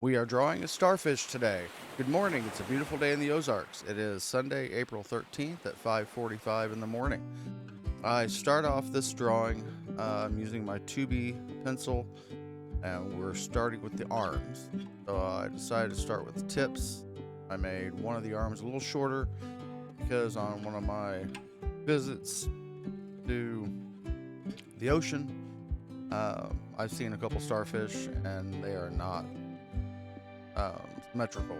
We are drawing a starfish today. Good morning. It's a beautiful day in the Ozarks. It is Sunday, April 13th at 5:45 in the morning. I start off this drawing using my 2B pencil, and we're starting with the arms. So I decided to start with the tips. I made one of the arms a little shorter because on one of my visits to the ocean, I've seen a couple starfish and they are not symmetrical.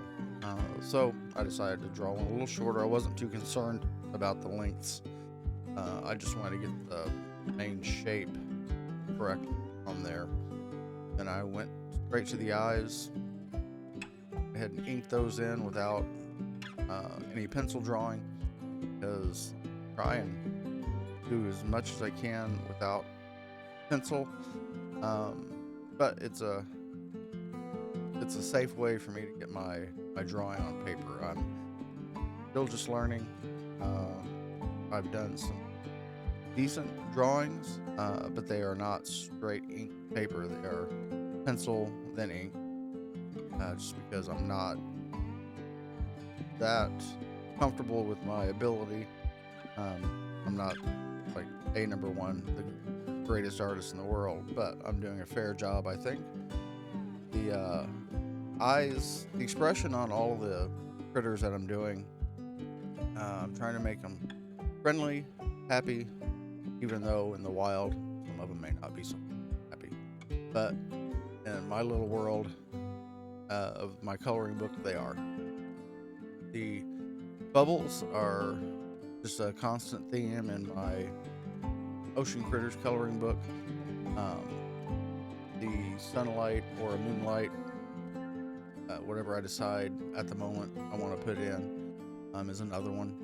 So I decided to draw one a little shorter. I wasn't too concerned about the lengths. I just wanted to get the main shape correct on there. Then I went straight to the eyes. I had inked those in without any pencil drawing because I try and do as much as I can without pencil. But it's a safe way for me to get my drawing on paper. I'm still just learning. I've done some decent drawings, but they are not straight ink paper. They are pencil then ink, just because I'm not that comfortable with my ability. I'm not like number one, the greatest artist in the world, but I'm doing a fair job, I think. The eyes, the expression on all of the critters that I'm doing, I'm trying to make them friendly, happy, even though in the wild some of them may not be so happy. But in my little world of my coloring book, they are. The bubbles are just a constant theme in my ocean critters coloring book. The sunlight or a moonlight, whatever I decide at the moment I want to put in, is another one.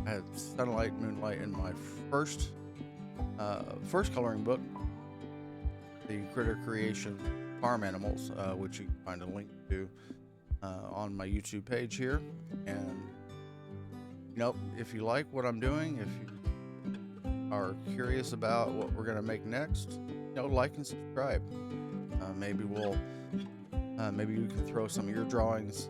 I had sunlight, moonlight in my first coloring book, the Critter Creation Farm Animals, which you can find a link to on my YouTube page here. And if you like what I'm doing, if you are curious about what we're gonna make next, like and subscribe. Maybe you can throw some of your drawings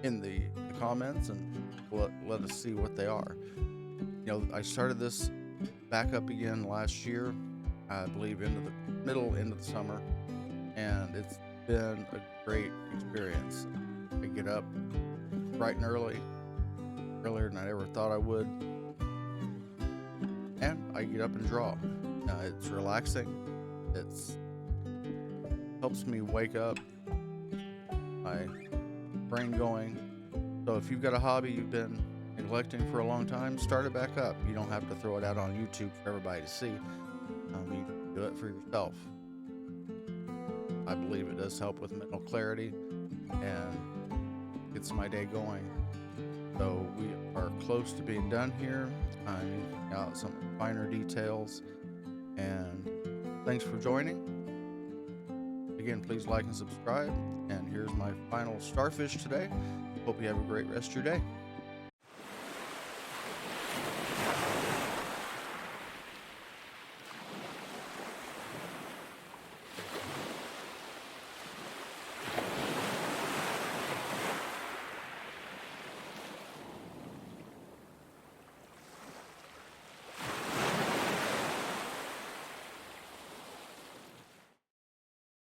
in the comments and let us see what they are. I started this back up again last year, I believe into the end of the summer, and it's been a great experience. I get up bright and earlier than I ever thought I would, and I get up and draw. It's relaxing. It's helps me wake up, my brain going. So if you've got a hobby you've been neglecting for a long time, start it back up. You don't have to throw it out on YouTube for everybody to see. You can do it for yourself. I believe it does help with mental clarity and gets my day going. So we are close to being done here. I'm using out some finer details, and thanks for joining. Again, please like and subscribe. And here's my final starfish today. Hope you have a great rest of your day.